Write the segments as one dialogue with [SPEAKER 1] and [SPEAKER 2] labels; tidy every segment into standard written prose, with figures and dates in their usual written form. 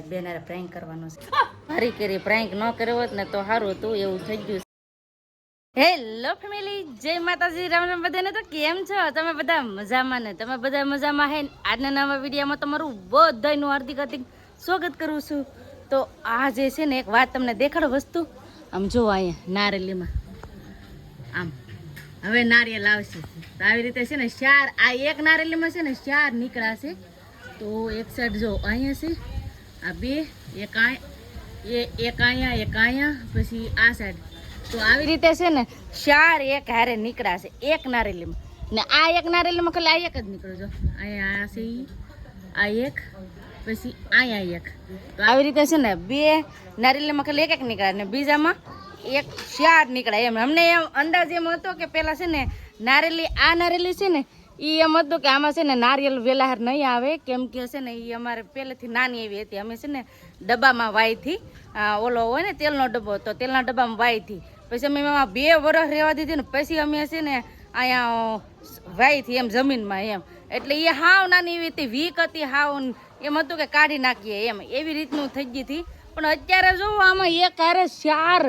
[SPEAKER 1] બેન પ્રેન્ક કરવાનો છે. મારી કરી પ્રેન્ક ન કર્યો હોત ને તો સારું હતું, એવું થઈ ગયું. હેલો ફેમિલી, જય માતાજી, રામ રામ બધાને. તો કેમ છો તમે બધા? મજામાં ને? તમે બધા મજામાં હે? આજના નવા વિડીયોમાં તમારું બધાનું હાર્દિક હાર્દિક સ્વાગત કરું છું. તો આ જે છે ને એક વાત તમને દેખાડો વસ્તુ. આમ જો અહીંયા નારેલીમાં આમ હવે નારિયેલ આવશે તો આવી રીતે છે ને ચાર, આ એક નારેલીમાં છે ને ચાર નીકળાશે. તો એક સાઈડ જો અહીંયા છે, આ બે, એક અહીંયા, એક અહીંયા, પછી આ સાઈડ. તો આવી રીતે છે ને ચાર એક હારે નીકળાશે એક નારેલીમાં. ને આ એક નારેલીમાં ખાલી આ એક જ નીકળે. જો અહીંયા છે આ એક, પછી અહીંયા એક. તો આવી રીતે છે ને બે નારેલીમાં ખાલી એક એક નીકળે ને બીજામાં એક ચાર નીકળે. એમ અમને એમ અંદાજ એમ હતો કે પેલા છે ને નારેલી, આ નારેલી છે ને એ એમ હતું કે આમાં છે ને નારિયેલ વેલાહાર નહીં આવે, કેમ કે છે ને એ અમારે પહેલેથી નાની એવી હતી. અમે છે ને ડબ્બામાં વાયથી, ઓલો હોય ને તેલનો ડબ્બો, તો તેલના ડબ્બામાં વાયથી. પછી અમે એમાં 2 વર્ષ રહેવા દીધી ને પછી અમે છે ને અહીંયા વાયથી એમ જમીનમાં એમ. એટલે એ હાવ નાની એવી હતી, વીક હતી હાવ. એમ હતું કે કાઢી નાખીએ એમ, એવી રીતનું થઈ ગઈ હતી. પણ અત્યારે જોવો આમાં એક હારે ચાર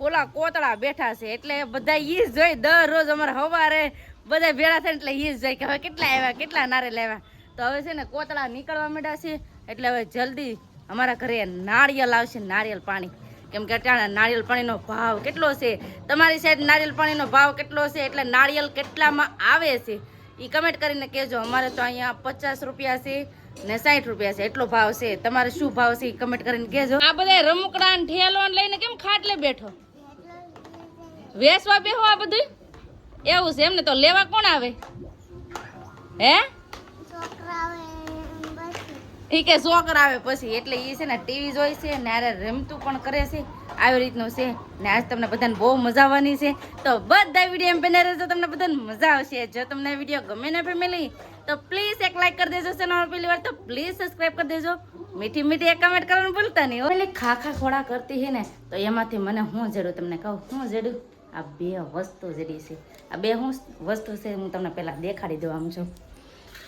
[SPEAKER 1] ઓલા કોતળા બેઠા છે. એટલે બધા ઈ જ જોઈ દરરોજ અમારે સવારે બધા ભેળા થાય એટલે ઈ જ જાય કે હવે કેટલા આવ્યા, કેટલા નારિયેલ આવ્યા. તો હવે છે ને કોતળા નીકળવા માંડ્યા છે. એટલે હવે જલ્દી અમારા ઘરે નાળિયેર આવશે, નારિયેલ પાણી. કેમ કે અત્યારે નારિયેલ પાણીનો ભાવ કેટલો છે, તમારી સાઈડ નારિયેલ પાણીનો ભાવ કેટલો છે, એટલે નારિયેલ કેટલામાં આવે છે એ કમેન્ટ કરીને કહેજો. અમારે તો અહીંયા 50 રૂપિયા છે ને 60 રૂપિયા છે, એટલો ભાવ છે. તમારે શું ભાવ છે એ કમેન્ટ કરીને કહેજો. આ બધા રમકડા ને ઠેલો લઈને કેમ ખાટલે બેઠો? વેસવા બેહો આ બધું એવું છે એમને? તો લેવા કોણ આવે? હે એ કે છોકરા આવે પછી. એટલે એ છે ને ટીવી જોઈ છે ને અરે રમતું પણ કરે છે, આવી રીતનું છે. ને આજ તમને બધાને બહુ મજા આવવાની છે. તો બધા વિડીયો એમ બને રહેજો, તમને બધાને મજા આવશે. જો તમને વિડીયો ગમે ને ફેમિલી તો પ્લીઝ એક લાઈક કરી દેજો. ચેનલ પહેલી વાર તો પ્લીઝ સબસ્ક્રાઈબ કરી દેજો. મીઠી મીઠી એક કમેન્ટ કરવાનું ભૂલતા નહીં. એટલે ખાખા ખોડા કરતી છે ને તો એમાંથી મને હું જડું તમને કહું, હું જડું આ 2 વસ્તુ જડી છે. આ 2 હું વસ્તુ છે હું તમને પહેલાં દેખાડી દઉં. આમ જો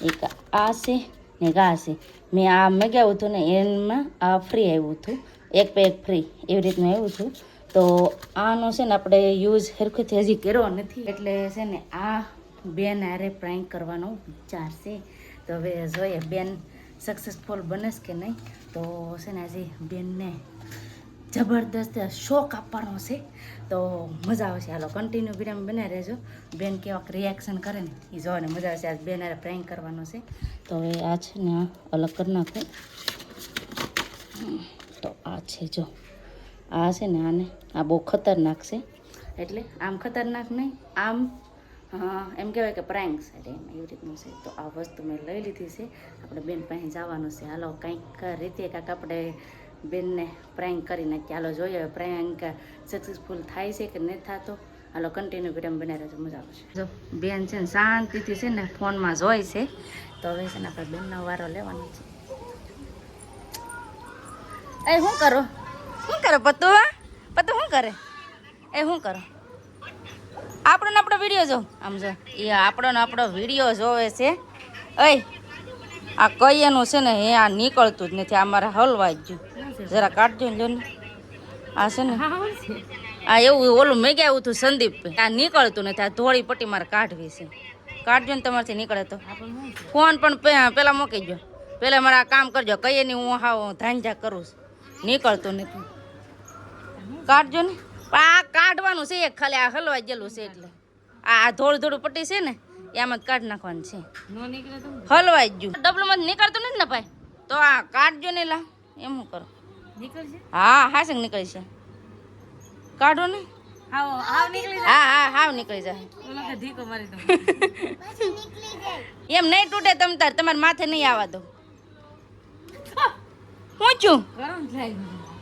[SPEAKER 1] એક આ છે ને આ છે. મેં આ મગાવ્યું હતું ને એમાં આ ફ્રી આવ્યું હતું, એક પે એક ફ્રી એવી રીતનું આવ્યું હતું. તો આનો છે ને આપણે યુઝ હરખુંથી હજી કર્યો નથી. એટલે છે ને આ બેન હારે પ્રેન્ક કરવાનો વિચાર છે. તો હવે જોઈએ બેન સક્સેસફુલ બને કે નહીં. તો છે ને હજી બેનને જબરદસ્ત શોખ આપવાનો છે. તો મજા આવશે. હાલો કન્ટિન્યુ વિડીયો બને રહેજો. બેન કેવાક રિએક્શન કરે ને એ જોવાને મજા આવશે. આજ બેન હારે પ્રેન્ક કરવાનો છે. તો હવે આ છે ને આ અલગ કરી નાખું. તો આ છે જો આ છે ને આને આ બહુ ખતરનાક છે. એટલે આમ ખતરનાક નહીં, આમ એમ કહેવાય કે પ્રેન્ક છે એમ, એવી રીતનું છે. તો આ વસ્તુ મેં લઈ લીધી છે. આપણે બેન પાસે જવાનું છે. હાલો કંઈક રીતે કાંઈક આપણે બેનને પ્રેન્ક કરીને ચાલો જોઈએ પ્રેન્ક સક્સેસફુલ થાય છે કે નહીં થતો. હાલો કન્ટિન્યુ વિડીયો બનાવી રહેજો, મજા આવશે. જો બેન છે ને શાંતિથી છે ને ફોનમાં જોઈ છે. તો હવે છે ને આપણે બેનનો વારો લેવાનો છે. એ શું કરો, શું કરે પતુ? પતુ શું કરે? એ શું કરો? આપણો વિડીયો જો. આમ જો એ આપણો વિડીયો જોવે છે. એ આ કઈયાનું છે ને એ આ નીકળતું જ નથી. આ મારે હલવાઈ જ ગયું. જરા કાઢજો ને. આ છે ને આ એવું ઓલું મેં ગયા હતું સંદીપ, આ નીકળતું નથી. આ ધોળી પટ્ટી મારે કાઢવી છે. કાઢજો ને તમારથી નીકળે તો. ફોન પણ પેલા મૂકી ગયો. પેલા મારે આ કામ કરજો. કહીએ નહીં હું હાવ ધાંજા કરું છું. નીકળતું નથી. કાઢજો ને. આ કાઢવાનું છે એક ખાલી, આ હલવાઈ ગયેલું છે. એટલે આ ધોળું પટ્ટી છે ને એમાં જ કાઢી નાખવાનું છે. હલવાઈ જ ગયું. ડબલુમાં નીકળતું નથી ને ભાઈ. તો આ કાઢજો ને લા. એમ શું કરો? હા હા સંગ નીકળી છે. કાઢો ને. હા હાવ નીકળી જાય. એમ નહીં તૂટે. તમ તાર તમારે માથે નહીં આવવા દો. હું છું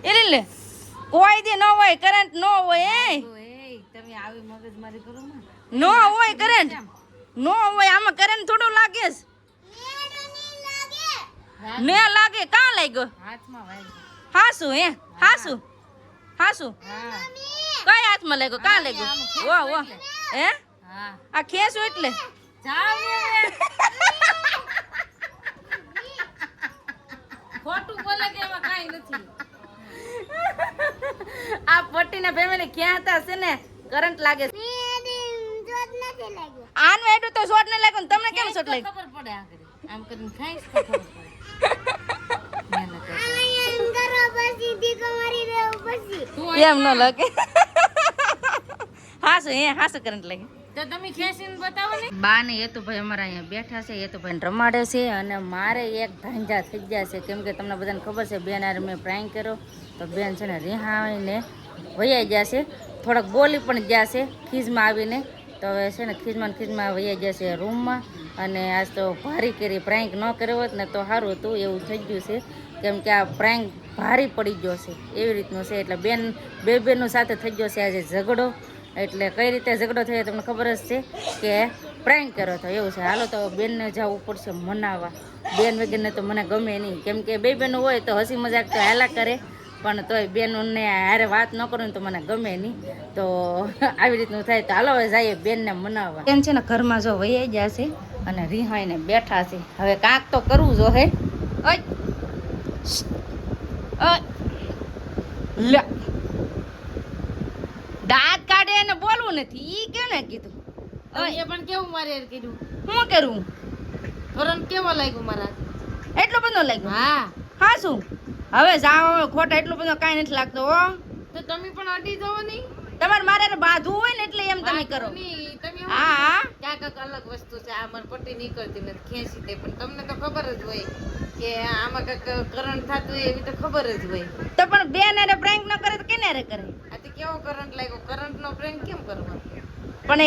[SPEAKER 1] એટલે લે કોઈ દી ન હોય કરંટ ન હોય. તમે આવી મગજમારી કરો ન હોય કરંટ ન હોય. આમાં કરંટ થોડું લાગે ને લાગે. કાં લાગ્યો? હાસું હે? હાસું કઈ હાથમાં લાગ્યો? કાં લાગ્યો? વો હે આ ખેંચું એટલે
[SPEAKER 2] ખોટું બોલે કે એમાં કાઈ નથી.
[SPEAKER 1] આ પટ્ટીના ફેમિલી ક્યાં હતા છે ને કરંટ લાગે છે. આનું એડું તો શોટ ન લાગ્યો તમને કેમ શોટ લાગ્યો
[SPEAKER 2] ખબર પડે આગળ આમ કરીને ખાઈશ તો ખબર પડે.
[SPEAKER 1] એમ ન લાગે. હાસુ કરંટ લાગે.
[SPEAKER 2] તો તમે ખેંચીને બતાવો ને.
[SPEAKER 1] બા ને હેતુભાઈ અમારા અહીંયા બેઠા છે, હેતુભાઈ રમાડે છે અને મારે એક ધાંજા થઈ ગયા છે કેમ કે તમને બધાને ખબર છે બેન આરે મેં પ્રાંક કર્યો તો બેન છે ને રિહાઈને વૈયા ગયા છે, થોડાક બોલી પણ ગયા છે ખીજમાં આવીને. તો હવે છે ને ખીજમાં વૈયા ગયા છે રૂમમાં. અને આજ તો ભારી કરી પ્રાંક ન કર્યો હોત ને તો સારું હતું એવું થઈ ગયું છે કેમ કે આ પ્રાંક ભારી પડી ગયો છે એવી રીતનું છે. એટલે બે બેનનું સાથે થઈ ગયો છે આજે ઝઘડો. એટલે કઈ રીતે ઝઘડો થયો તમને ખબર જ છે કે પ્રેન્ક કર્યો હતો એવું છે. હાલો તો બેનને જવું પડશે મનાવવા. બેન વગરને તો મને ગમે નહીં કેમ કે બે બેનો હોય તો હસી મજાક તો હાલા કરે પણ તોય બેનોને હારે વાત ન કરું ને તો મને ગમે નહીં. તો આવી રીતનું થાય તો હાલો હવે જઈએ બેનને મનાવવા. બેન છે ને ઘરમાં જો વહી ગયા છે અને રિહાઈને બેઠા છે. હવે કાંક તો કરવું જો હે. લે દાંત કાઢે અને બોલવું નથી ઈ કેને કીધું.
[SPEAKER 2] એ પણ કેવું મારે કીધું
[SPEAKER 1] શું કરું
[SPEAKER 2] કરંટ કેવો લાગ્યો મારા?
[SPEAKER 1] એટલો બધો લાગ્યો?
[SPEAKER 2] હા
[SPEAKER 1] હા શું હવે જાવ ખોટા એટલો બધો કાંઈ નથી લાગતો હો.
[SPEAKER 2] તો તમે પણ અડી જાવ નહીં.
[SPEAKER 1] તમારે મારે બાંધવું હોય ને એટલે એમ તમે કરો.
[SPEAKER 2] તમે
[SPEAKER 1] હા
[SPEAKER 2] ક્યાંક અલગ વસ્તુ છે. આ મને પટ્ટી નીકળતી નથી ખેંચી દે પણ તમને તો ખબર જ હોય કે આમાં કઈક કરંટ થતું હોય એવી તો ખબર જ હોય.
[SPEAKER 1] તો પણ બેન અરે પ્રેન્ક ન કરે તો કેને રે કરે?
[SPEAKER 2] આથી કેવો કરંટ લાગ્યો? કરંટ નો પ્રેન્ક કેમ કરવાનો?
[SPEAKER 1] પણ એ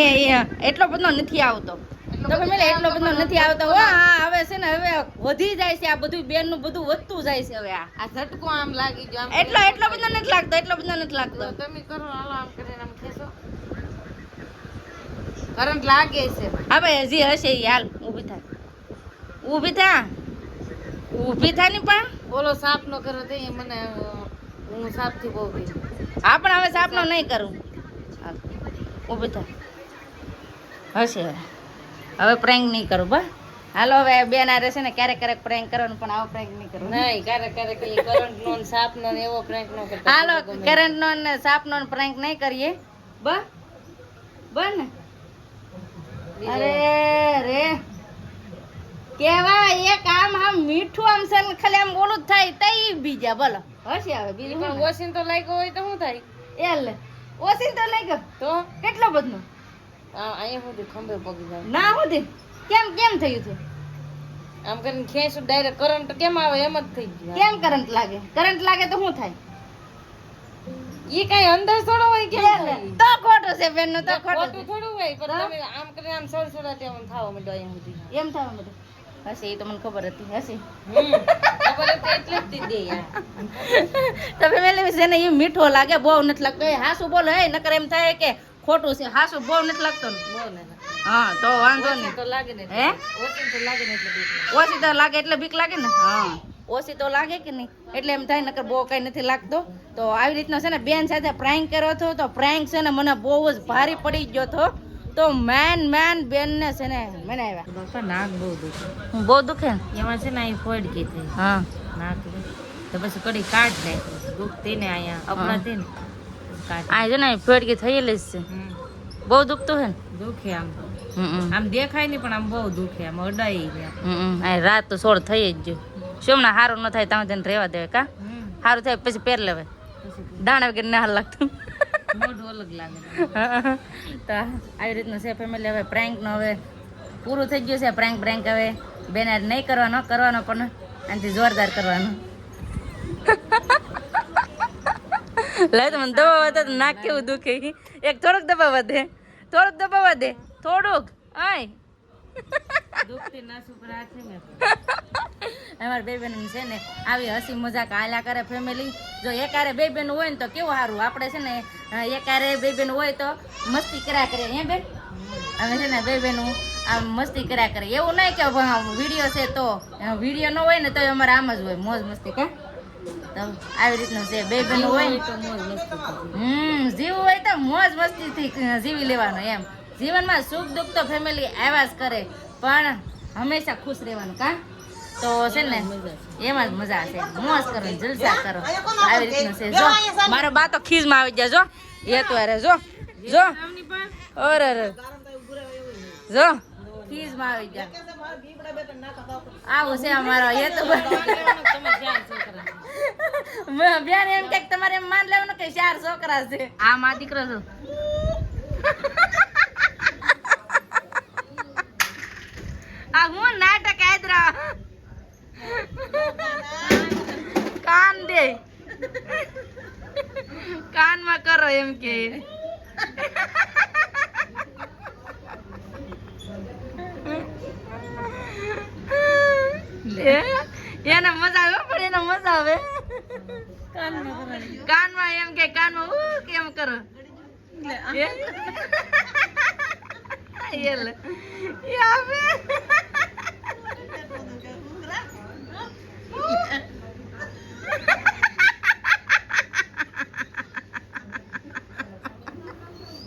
[SPEAKER 1] એટલો બધો નથી આવતો. તો મેલે એટલો બધો નથી આવતો હો. હા હવે છે ને હવે વધી જાય છે આ બધું બેન નું બધું વધતું જાય છે હવે.
[SPEAKER 2] આ ઝટકો આમ લાગી ગયો.
[SPEAKER 1] એટલો બધો નથી લાગતો. એટલો બધો નથી લાગતો.
[SPEAKER 2] તમે કરો હાલો આમ કરીને આમ ખેંચો. કરંટ લાગે છે.
[SPEAKER 1] હવે હજી હશે ઈ હાલ ઊભી થા ને પણ
[SPEAKER 2] બોલો સાપ નો કરો તો એ મને હું સાપ થી બહુ ગઈ.
[SPEAKER 1] હા પણ હવે સાપનો નહીં કરું. ઊભી થા હશે હવે પ્રેન્ક નહીં કરું બસ. હાલો હવે બેન આ રહેશે ને ક્યારેક પ્રેન્ક કરવાનું પણ આવો પ્રેન્ક નહીં કરું.
[SPEAKER 2] નહીં ક્યારેક કરંટ નો ને સાપ નો ને એવો પ્રેન્ક નો કરતા.
[SPEAKER 1] હાલો કરંટ નો ને સાપ નો પ્રેન્ક નહીં કરીએ બસ ને. અરે રે કેવા એક આમ મીઠું આમ છે ખાલી આમ ઓલું જ થાય તઈ બીજા બોલો હશે હવે બીજું
[SPEAKER 2] પણ ઓસીન તો લાગ્યો હોય તો શું થાય?
[SPEAKER 1] એટલે ઓછી તો લઈ ગયો
[SPEAKER 2] તો
[SPEAKER 1] કેટલો બધો
[SPEAKER 2] અહીંયા સુધી ખંભે પગી જાય
[SPEAKER 1] ના હોતી કેમ થયું છે?
[SPEAKER 2] આમ કરીને ખેંચું ડાયરેક્ટ કરંટ કેમ આવે એમ જ થઈ ગયું.
[SPEAKER 1] કેમ કરંટ લાગે તો શું થાય?
[SPEAKER 2] ઈ કઈ અંદર થોડો હોય કે
[SPEAKER 1] તો ખોટું છે બેન નું. તો ખોટું
[SPEAKER 2] થોડું હોય પણ તમે આમ કરીને આમ સડસડા તેમ થાવ માંડો અહીંયા સુધી
[SPEAKER 1] એમ થવા બધું હશે. એ તો મને ખબર હતી હશે.
[SPEAKER 2] ખબર હતી એટલે જ દે યાર.
[SPEAKER 1] તમે મેલે છે ને એ મીઠો લાગે બહુ નથી લાગતો. એ હાસુ બોલો હે નકર એમ થાય કે ખોટું છે. હાસુ બહુ નથી લાગતો ને.
[SPEAKER 2] બહુ ને
[SPEAKER 1] હા તો વાંધો નહીં.
[SPEAKER 2] તો લાગે ને
[SPEAKER 1] હે
[SPEAKER 2] ઓછી તો લાગે ને એટલે બીક
[SPEAKER 1] ઓછી તો લાગે એટલે બીક લાગે ને. હા ઓછી તો લાગે કે નહીં એટલે એમ થાય નકર બહુ કઈ નથી લાગતો. તો આવી રીતનો છે ને બેન સાથે પ્રેન્ક કર્યો હતો તો પ્રેન્ક છે ને મને બહુ જ ભારી પડી ગયો હતો. તો મેન બેન ને છે ને મને આવ્યા
[SPEAKER 2] બાપા નાક બહુ દુખે.
[SPEAKER 1] બહુ દુખે
[SPEAKER 2] એમાં છે ને અહીં ફોડકી થઈ
[SPEAKER 1] હા
[SPEAKER 2] નાક તો પછી કડી કાઢ નાખી દુખતી ને અહીંયા અપડાતી ને કાઢ
[SPEAKER 1] આ જો ને ફેડકી થયેલી જ છે. બહુ દુખતું હે ને
[SPEAKER 2] દુખે આમ આમ દેખાય નહીં પણ આમ બહુ દુખે આમ અડાઈ ગયા.
[SPEAKER 1] રાત તો 16 થઈ જ ગયું. શું હમણાં સારું ન થાય તમે તેને રહેવા દેવાય કા? સારું થાય પછી પહેર લેવાય. દાણા વગર ના હાલ લાગતું
[SPEAKER 2] મોઢું અલગ લાગે.
[SPEAKER 1] તો આવી રીતનું છે ફેમિલી. હવે પ્રેન્કનો હવે પૂરું થઈ ગયું છે. પ્રેન્ક હવે બેન નહીં કરવાનો પણ આનાથી જોરદાર કરવાનો. લે તો મને દબાવવા દે નાક કેવું દુખે. એક થોડુંક દબાવવા દે થોડુંક આય
[SPEAKER 2] દુખતી નસ ઉપર હાથ ને
[SPEAKER 1] અમારા બે બેન છે ને આવી હસી મજાક હાલ્યા કરે ફેમિલી. જો એકારે બે બેન હોય ને તો કેવું સારું. આપણે છે ને એકારે બે બેન હોય તો મસ્તી કર્યા કરે. હે બેન અમે છે ને બે બેનું આમ મસ્તી કર્યા કરે. એવું નહીં કે વિડીયો છે તો વિડીયો ન હોય ને તો અમારે આમ જ હોય મોજ મસ્તી. કા તો આવી રીતનું છે. બે બેન હોય
[SPEAKER 2] તો મોજ મસ્તી
[SPEAKER 1] જીવ હોય તો મોજ મસ્તીથી જીવી લેવાનું એમ. જીવનમાં સુખ દુઃખ તો ફેમિલી આવ્યા જ કરે પણ હંમેશા ખુશ રહેવાનું. કા તો છે ને એમાં જ મજા છે, મોજ કરો ને જલસા કરો, આવી રીતનું છે. જો મારો બા તો ખીજમાં આવી ગયા, જો એ તો અરે જો જો અરે અરે જો ખીજમાં આવી ગયા. આવું છે અમારો એ તો બેન એમ કે તમારે એમ માન લેવાનું કે 4 છોકરા છે. આ માં દીકરો છો. આ હું નાટક આદરા કાન દે કાનમાં કરો એમ કે એને મજા આવે પણ એને મજા આવે કાનમાં એમ કે કાનમાં કેમ કરો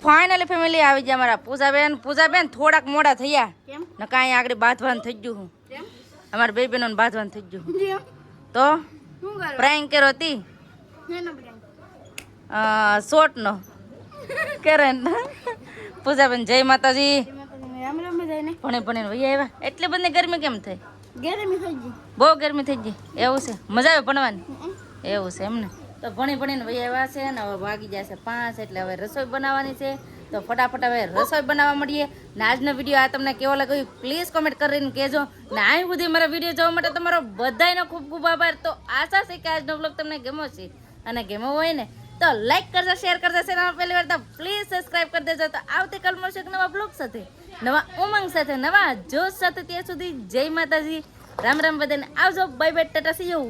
[SPEAKER 1] ફાઇનલી ફેમિલી આવી ગયા અમારા પૂજાબેન થોડાક મોડા થયા ને કાંઈ આગળ બાંધવાનું થઈ ગયું હું અમારા બે બહેનોને બાંધવાનું થઈ ગયું તો પ્રાંક કર્યો હતી શોર્ટ નો કરે પૂજાબેન જય માતાજી ભણે ભણીને વહી આવ્યા. એટલી બધી ગરમી કેમ થઈ? બહુ ગરમી થઈ ગઈ એવું છે? મજા આવે ભણવાની એવું છે એમને? તો ભણી ભણીને વહી આવ્યા છે ને હવે વાગી જશે 5 એટલે હવે રસોઈ બનાવવાની છે. તો ફટાફટ હવે રસોઈ બનાવવા મળીએ. ને આજનો વિડીયો આ તમને કેવો લાગ્યો પ્લીઝ કોમેન્ટ કરીને કહેજો. ને અહીં સુધી મારા વિડીયો જોવા માટે તમારો બધાનો ખૂબ ખૂબ આભાર. તો આશા છે કે આજનો બ્લોગ તમને ગમ્યો છે, અને ગમ્યો હોય ને તો લાઈક કરજો, શેર કરજો, ચેનલ પહેલી વાર તો પ્લીઝ સબસ્ક્રાઇબ કરી દેજો. તો આવતીકાલ મળશે એક નવા બ્લોગ સાથે, નવા ઉમંગ સાથે, નવા જોશ સાથે. ત્યાં સુધી જય માતાજી, રામ રામ બધાને આવજો, bye bye, Tata, C you.